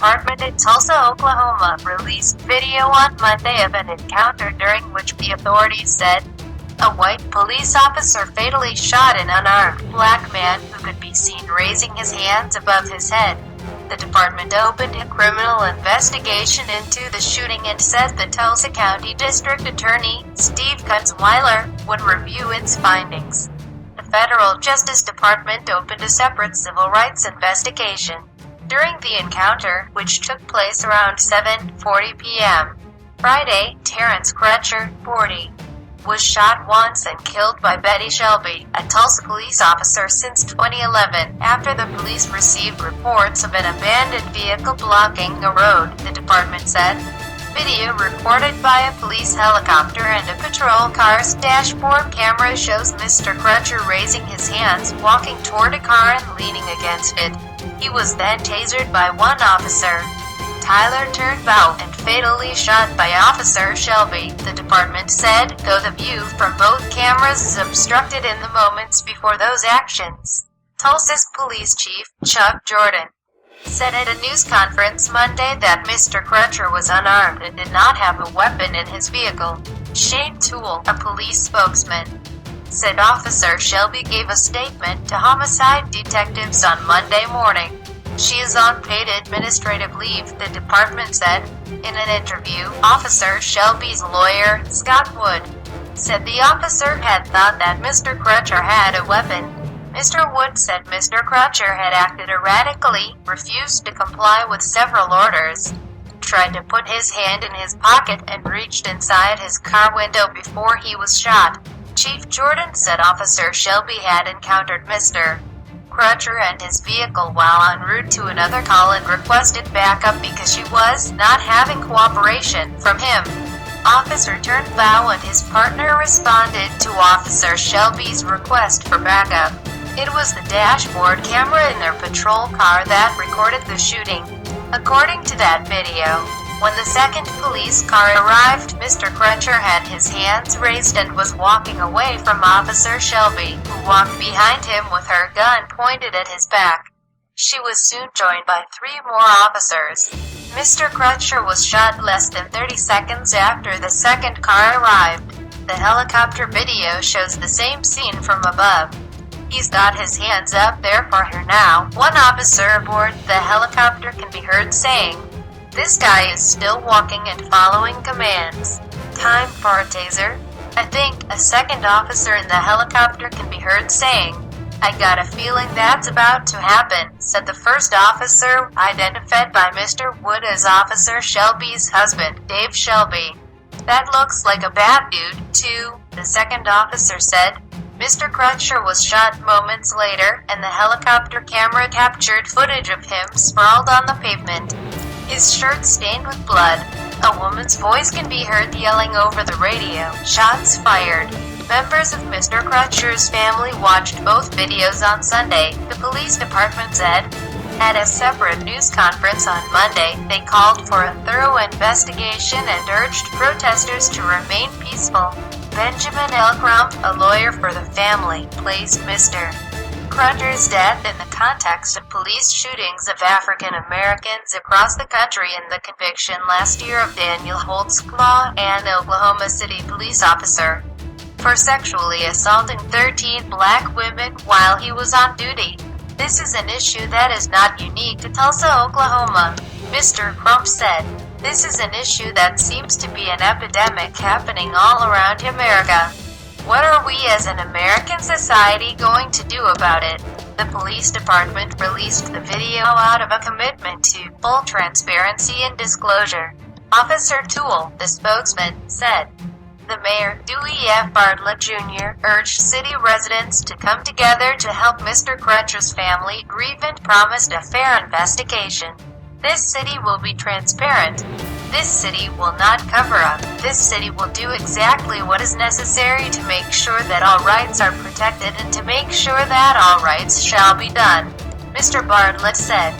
Department in Tulsa, Oklahoma, released video on Monday of an encounter during which the authorities said a white police officer fatally shot an unarmed black man who could be seen raising his hands above his head. The department opened a criminal investigation into the shooting and said the Tulsa County District Attorney, Steve Kutzweiler, would review its findings. The Federal Justice Department opened a separate civil rights investigation. During the encounter, which took place around 7:40 p.m. Friday, Terrence Crutcher, 40, was shot once and killed by Betty Shelby, a Tulsa police officer since 2011, after the police received reports of an abandoned vehicle blocking a road, the department said. Video recorded by a police helicopter and a patrol car's dashboard camera shows Mr. Crutcher raising his hands, walking toward a car and leaning against it. He was then tasered by one officer. Tyler Turnbow and fatally shot by Officer Shelby, the department said, though the view from both cameras is obstructed in the moments before those actions. Tulsa's police chief, Chuck Jordan, said at a news conference Monday that Mr. Crutcher was unarmed and did not have a weapon in his vehicle. Shane Toole, a police spokesman, said Officer Shelby gave a statement to homicide detectives on Monday morning. She is on paid administrative leave, the department said. In an interview, Officer Shelby's lawyer, Scott Wood, said the officer had thought that Mr. Crutcher had a weapon. Mr. Wood said Mr. Crutcher had acted erratically, refused to comply with several orders, tried to put his hand in his pocket, and reached inside his car window before he was shot. Chief Jordan said Officer Shelby had encountered Mr. Crutcher and his vehicle while en route to another call and requested backup because she was not having cooperation from him. Officer Turnbow and his partner responded to Officer Shelby's request for backup. It was the dashboard camera in their patrol car that recorded the shooting. According to that video, when the second police car arrived, Mr. Crutcher had his hands raised and was walking away from Officer Shelby, who walked behind him with her gun pointed at his back. She was soon joined by 3 more officers. Mr. Crutcher was shot less than 30 seconds after the second car arrived. The helicopter video shows the same scene from above. He's got his hands up there for her now. One officer aboard the helicopter can be heard saying, "This guy is still walking and following commands. Time for a taser." I think a second officer in the helicopter can be heard saying, "I got a feeling that's about to happen," said the first officer, identified by Mr. Wood as Officer Shelby's husband, Dave Shelby. "That looks like a bad dude, too," the second officer said. Mr. Crutcher was shot moments later, and the helicopter camera captured footage of him sprawled on the pavement, his shirt stained with blood. A woman's voice can be heard yelling over the radio, "Shots fired." Members of Mr. Crutcher's family watched both videos on Sunday, the police department said. At a separate news conference on Monday, they called for a thorough investigation and urged protesters to remain peaceful. Benjamin Elkramp, a lawyer for the family, placed Mr. Crutcher's death in the context of police shootings of African Americans across the country and the conviction last year of Daniel Holtzclaw, an Oklahoma City police officer, for sexually assaulting 13 black women while he was on duty. This is an issue that is not unique to Tulsa, Oklahoma, Mr. Crump said. This is an issue that seems to be an epidemic happening all around America. What are we as an American society going to do about it? The police department released the video out of a commitment to full transparency and disclosure. Officer Toole, the spokesman, said. The mayor, Dewey F. Bartlett Jr., urged city residents to come together to help Mr. Crutcher's family grieve and promised a fair investigation. This city will be transparent. This city will not cover up. This city will do exactly what is necessary to make sure that all rights are protected and to make sure that all rights shall be done, Mr. Bartlett said.